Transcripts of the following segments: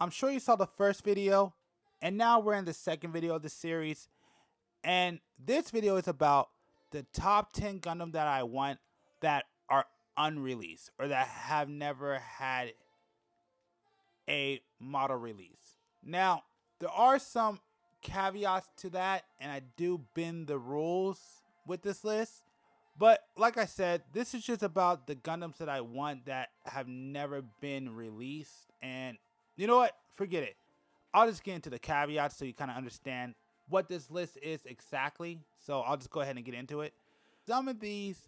I'm sure you saw the first video, and now we're in the second video of the series. And this video is about the top 10 Gundam that I want that are unreleased or that have never had a model release. Now, there are some caveats to that, and I do bend the rules with this list. But like I said, this is just about the Gundams that I want that have never been released. And you know what? Forget it. I'll just get into the caveats so you kind of understand what this list is exactly. So I'll just go ahead and get into it. Some of these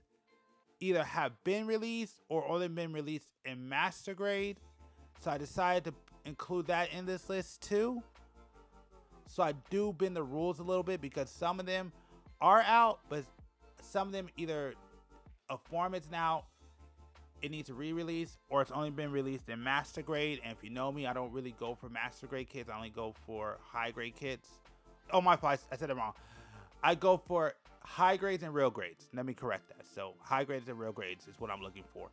either have been released or only been released in master grade. So I decided to include that in this list too. So I do bend the rules a little bit because some of them are out, but some of them either a format's now, it needs a re-release, or it's only been released in master grade. And if you know me, I don't really go for master grade kits. I only go for high grade kits. Oh my fault, I said it wrong. I go for high grades and real grades. Let me correct that. So high grades and real grades is what I'm looking for.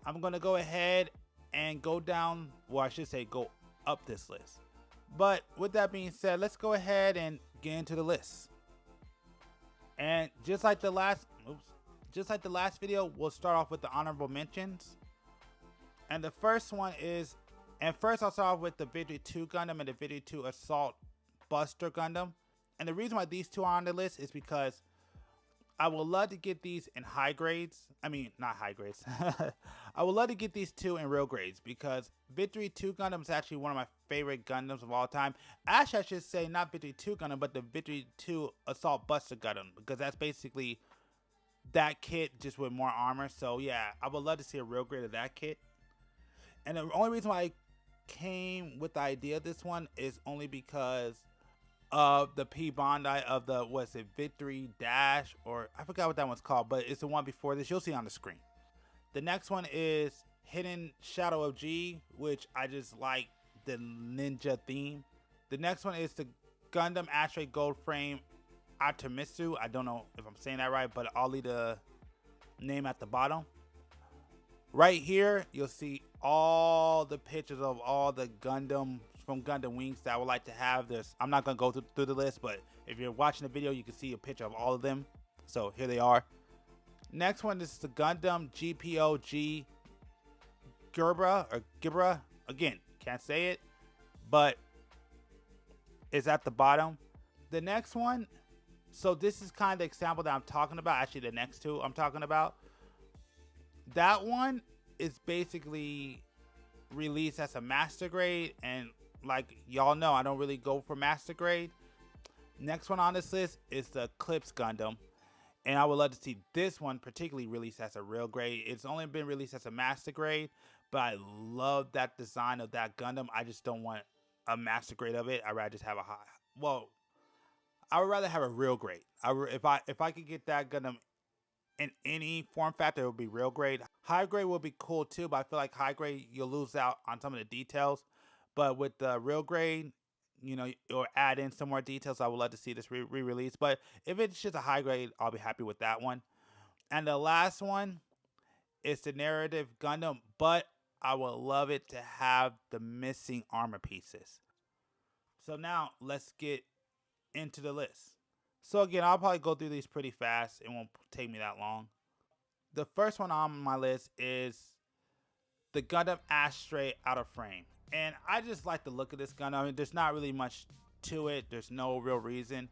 I'm gonna go ahead and go down, well, I should say go up this list. But with that being said, let's go ahead and get into the list. And just like the last video, we'll start off with the honorable mentions. And the first one is, and first I'll start off with the Victory 2 Gundam and the Victory 2 Assault Buster Gundam. And the reason why these two are on the list is because I would love to get these in high grades. I mean, not high grades. I would love to get these two in real grades because Victory 2 Gundam is actually one of my favorite Gundams of all time. Actually, I should say not Victory 2 Gundam, but the Victory 2 Assault Buster Gundam, because that's basically that kit just with more armor. So yeah, I would love to see a real grade of that kit. And the only reason why I came with the idea of this one is only because of the P Bondi of the, what's it, Victory Dash, or I forgot what that one's called, but it's the one before this. You'll see on the screen. The next one is Hidden Shadow of G, which I just like the ninja theme. The next one is the Gundam Ashtray Gold Frame Artemitsu. I don't know if I'm saying that right, but I'll leave the name at the bottom. Right here, you'll see all the pictures of all the Gundam from Gundam Wings that I would like to have. This, I'm not going to go through the list, but if you're watching the video, you can see a picture of all of them. So here they are. Next one is the Gundam GPOG Gerbera, or Gibra. Again, can't say it, but it's at the bottom. The next one, so this is kind of the example that I'm talking about. Actually, the next two I'm talking about. That one is basically released as a master grade, and like y'all know, I don't really go for master grade. Next one on this list is the Eclipse Gundam, and I would love to see this one particularly released as a real grade. It's only been released as a master grade, but I love that design of that Gundam. I just don't want a master grade of it. I'd rather just have a high, well, I would rather have a real grade. If I could get that Gundam in any form factor, it would be real grade. High grade would be cool too, but I feel like high grade, you'll lose out on some of the details. But with the real grade, you know, or add in some more details, I would love to see this re-release. But if it's just a high grade, I'll be happy with that one. And the last one is the Narrative Gundam, but I would love it to have the missing armor pieces. So now let's get into the list. So again, I'll probably go through these pretty fast. It won't take me that long. The first one on my list is the Gundam Ashtray Out of Frame. And I just like the look of this Gundam. I mean, there's not really much to it. There's no real reason.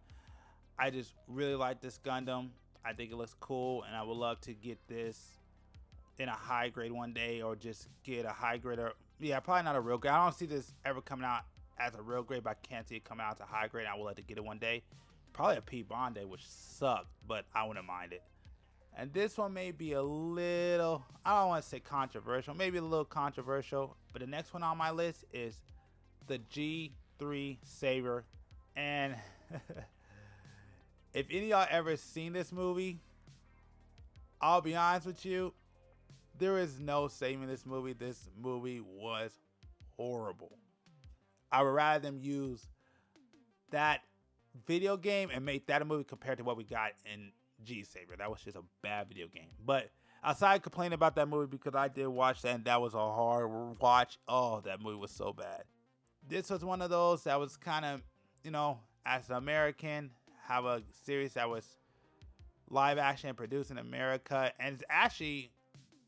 I just really like this Gundam. I think it looks cool, and I would love to get this in a high grade one day, or just get a high grade, or yeah, probably not a real grade. I don't see this ever coming out as a real grade, but I can't see it coming out as a high grade. I would like to get it one day. Probably a P Bondi, which sucked, but I wouldn't mind it. And this one may be a little, I don't want to say controversial, maybe a little controversial, but the next one on my list is the G3 Saber. And if any of y'all ever seen this movie, I'll be honest with you, there is no saving this movie. This movie was horrible. I would rather them use that video game and make that a movie compared to what we got in G Saber. That was just a bad video game. But Outside complaining about that movie because I did watch that and that was a hard watch. Oh, that movie was so bad. This was one of those that was kind of, as an American, have a series that was live action and produced in America, and it's actually,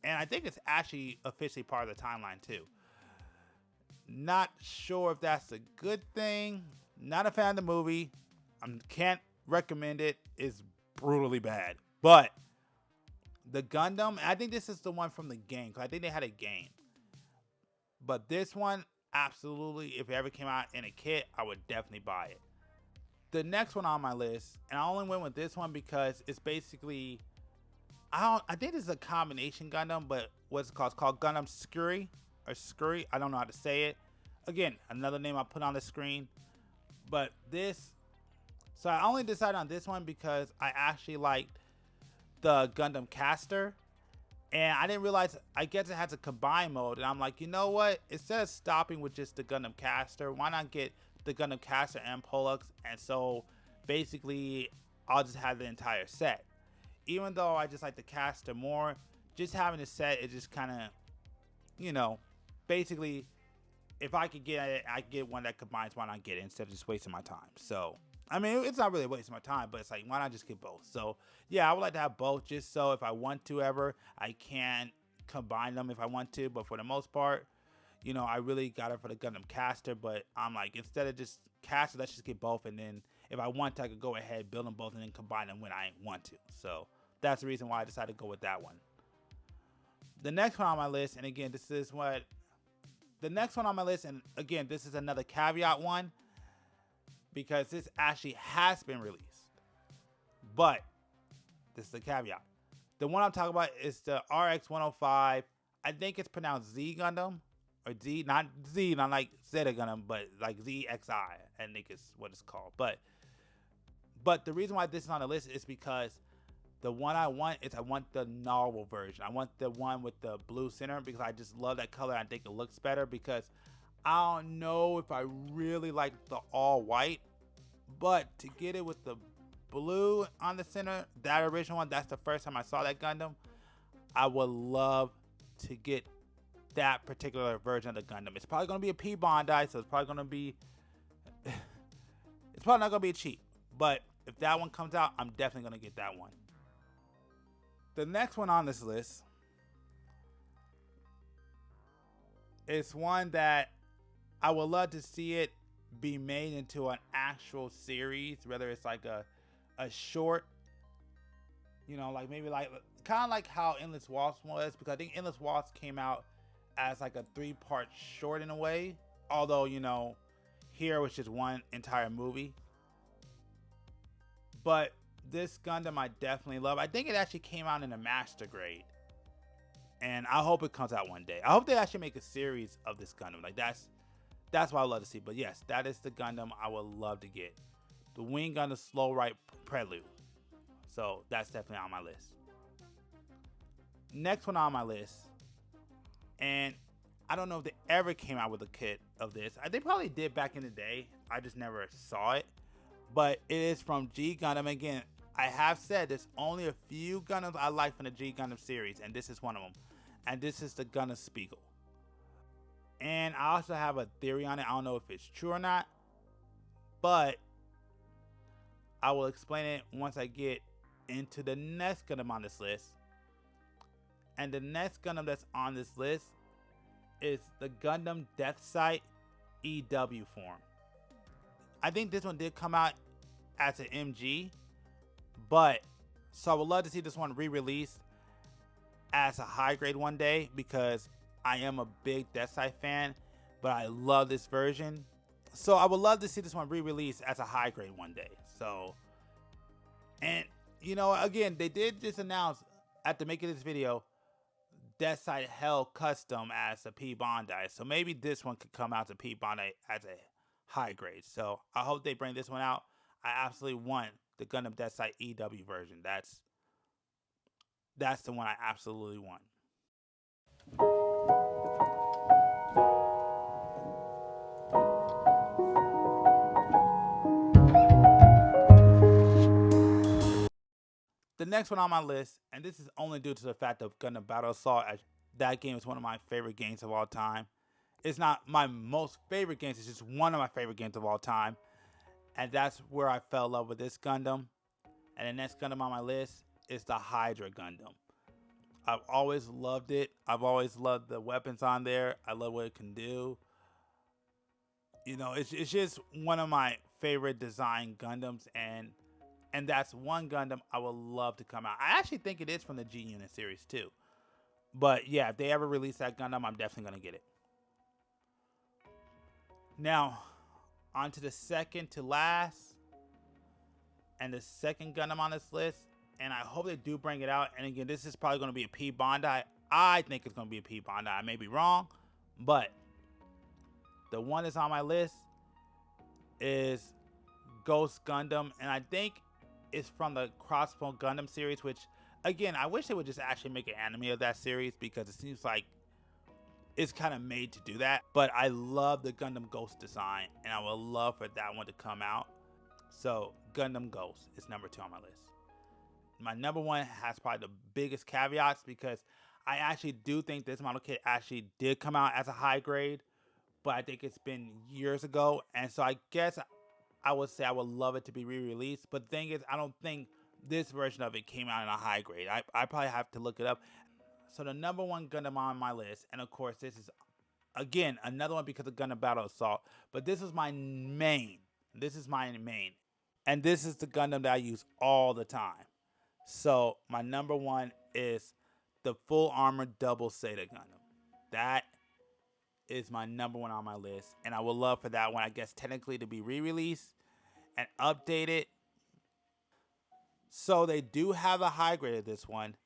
and I think it's actually officially part of the timeline too. Not sure if that's a good thing. Not a fan of the movie. I can't recommend it. It's brutally bad. But the Gundam, I think this is the one from the game, because I think they had a game. But this one, absolutely, if it ever came out in a kit, I would definitely buy it. The next one on my list, and I only went with this one because it's basically, I think this is a combination Gundam, but what's it called? It's called Gundam Scurry or Scurry. I don't know how to say it. Again, another name I put on the screen. But this, so I only decided on this one because I actually liked the Gundam Caster. And I didn't realize, I guess it has a combine mode. And I'm like, you know what? Instead of stopping with just the Gundam Caster, why not get the Gundam Caster and Pollux? And so basically, I'll just have the entire set. Even though I just like the Caster more, just having a set, it just kind of, basically, if I could get it, I get one that combines, why not get it instead of just wasting my time? So, I mean, it's not really wasting my time, but it's like, why not just get both? So, yeah, I would like to have both just so if I want to ever, I can combine them if I want to. But for the most part, I really got it for the Gundam Caster. But I'm like, instead of just Caster, let's just get both. And then if I want to, I could go ahead, build them both, and then combine them when I want to. So, that's the reason why I decided to go with that one. The next one on my list, and again, this is what the next one on my list, and again, this is another caveat one because this actually has been released. But this is the caveat. The one I'm talking about is the RX-105. I think it's pronounced Z Gundam or Z, not Z, not like Zeta Gundam, but like ZXI. I think is what it's called. But the reason why this is on the list is because the one I want is I want the novel version. I want the one with the blue center because I just love that color. I think it looks better because I don't know if I really like the all white, but to get it with the blue on the center, that original one, that's the first time I saw that Gundam. I would love to get that particular version of the Gundam. It's probably going to be a P Bondi, so it's probably going to be, it's probably not going to be cheap, but if that one comes out, I'm definitely going to get that one. The next one on this list is one that I would love to see it be made into an actual series, whether it's like a short, like maybe like kind of like how Endless Waltz was, because I think Endless Waltz came out as like a 3-part short in a way, although here was just one entire movie. But this Gundam I definitely love. I think it actually came out in a master grade, and I hope it comes out one day. I hope they actually make a series of this Gundam. Like that's what I would love to see. But yes, that is the Gundam I would love to get. The Wing Gundam Slow Right Prelude. So that's definitely on my list. Next one on my list, and I don't know if they ever came out with a kit of this. They probably did back in the day. I just never saw it. But it is from G Gundam. Again, I have said there's only a few Gundams I like from the G Gundam series, and this is one of them. And this is the Gundam Spiegel. And I also have a theory on it. I don't know if it's true or not, but I will explain it once I get into the next Gundam on this list. And the next Gundam that's on this list is the Gundam Death Sight EW form. I think this one did come out as an MG, but so I would love to see this one re-released as a high grade one day because I am a big Death Sight fan, but I love this version. So I would love to see this one re-released as a high grade one day. So, and again, they did just announce after making this video, Death Sight Hell Custom as a P Bondi. So maybe this one could come out to P Bondi as a high grade. So I hope they bring this one out. I absolutely want the Gundam Death Sight EW version. That's the one I absolutely want. The next one on my list, and this is only due to the fact of Gundam Battle Assault, that game is one of my favorite games of all time. It's not my most favorite games, it's just one of my favorite games of all time. And that's where I fell in love with this Gundam. And the next Gundam on my list is the Hydra Gundam. I've always loved it. I've always loved the weapons on there. I love what it can do. You know, it's just one of my favorite design Gundams, and that's one Gundam I would love to come out. I actually think it is from the G Unit series too. But yeah, if they ever release that Gundam, I'm definitely gonna get it. Now, on to the second to last, and the second Gundam on this list, and I hope they do bring it out. And again, this is probably going to be a P Bandai. I think it's going to be a P Bandai. I may be wrong, but the one that's on my list is Ghost Gundam, and I think it's from the Crossbone Gundam series, which, again, I wish they would just actually make an anime of that series, because it seems like it's kind of made to do that. But I love the Gundam Ghost design, and I would love for that one to come out. So Gundam Ghost is number 2 on my list. My number 1 has probably the biggest caveats, because I actually do think this model kit actually did come out as a high grade, but I think it's been years ago, and so I guess I would say I would love it to be re-released. But the thing is, I don't think this version of it came out in a high grade. I probably have to look it up. So the number 1 Gundam on my list, and of course this is, again, another one because of Gundam Battle Assault, but this is my main. This is my main. And this is the Gundam that I use all the time. So my number 1 is the Full Armor Double Zeta Gundam. That is my number 1 on my list. And I would love for that one, I guess, technically to be re-released and updated. So they do have a high grade of this one,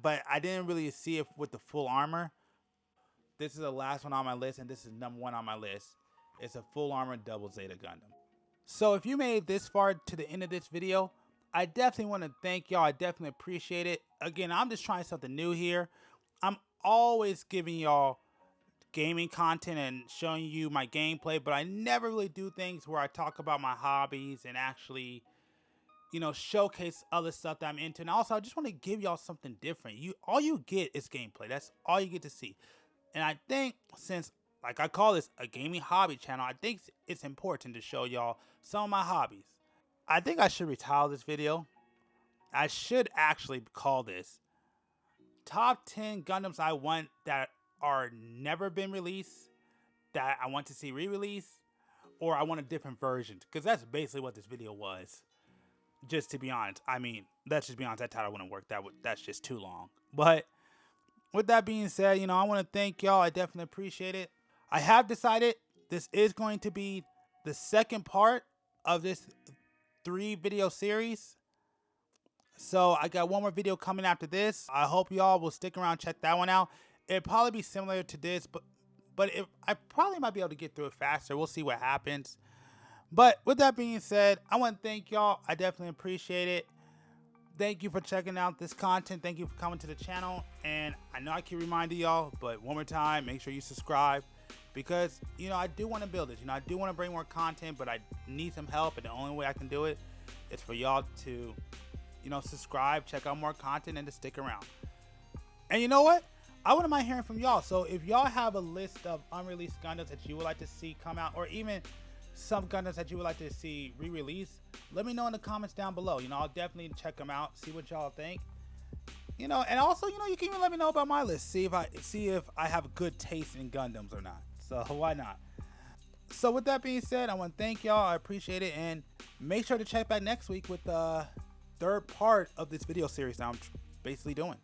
but I didn't really see it with the full armor. This is the last one on my list, and this is number 1 on my list. It's a Full Armor Double Zeta Gundam. So if you made it this far to the end of this video, I definitely want to thank y'all. I definitely appreciate it. Again, I'm just trying something new here. I'm always giving y'all gaming content and showing you my gameplay, but I never really do things where I talk about my hobbies and actually, you know, showcase other stuff that I'm into. And also, I just want to give y'all something different. All you get is gameplay. That's all you get to see. And I think, since, like, I call this a gaming hobby channel, I think it's important to show y'all some of my hobbies. I think I should retitle this video. I should actually call this Top 10 Gundams I Want That Are Never Been Released, that I want to see re-released, or I want a different version. Because that's basically what this video was. Just to be honest. I mean, let's just be honest, that title wouldn't work. That's just too long. But with that being said, you know, I want to thank y'all. I definitely appreciate it. I have decided this is going to be the second part of this 3-video series. So I got one more video coming after this. I hope y'all will stick around, check that one out. It'll probably be similar to this, but I probably might be able to get through it faster. We'll see what happens. But with that being said, I want to thank y'all. I definitely appreciate it. Thank you for checking out this content. Thank you for coming to the channel. And I know I keep reminding y'all, but one more time, make sure you subscribe, because, you know, I do want to build this. You know, I do want to bring more content, but I need some help. And the only way I can do it is for y'all to, you know, subscribe, check out more content, and to stick around. And you know what? I wouldn't mind hearing from y'all. So if y'all have a list of unreleased Gundams that you would like to see come out, or even some Gundams that you would like to see re-released, let me know in the comments down below. You know, I'll definitely check them out, see what y'all think. You know, and also, you know, you can even let me know about my list. See if I have good taste in Gundams or not. So why not? So with that being said, I want to thank y'all. I appreciate it, and make sure to check back next week with the 3rd part of this video series that I'm basically doing.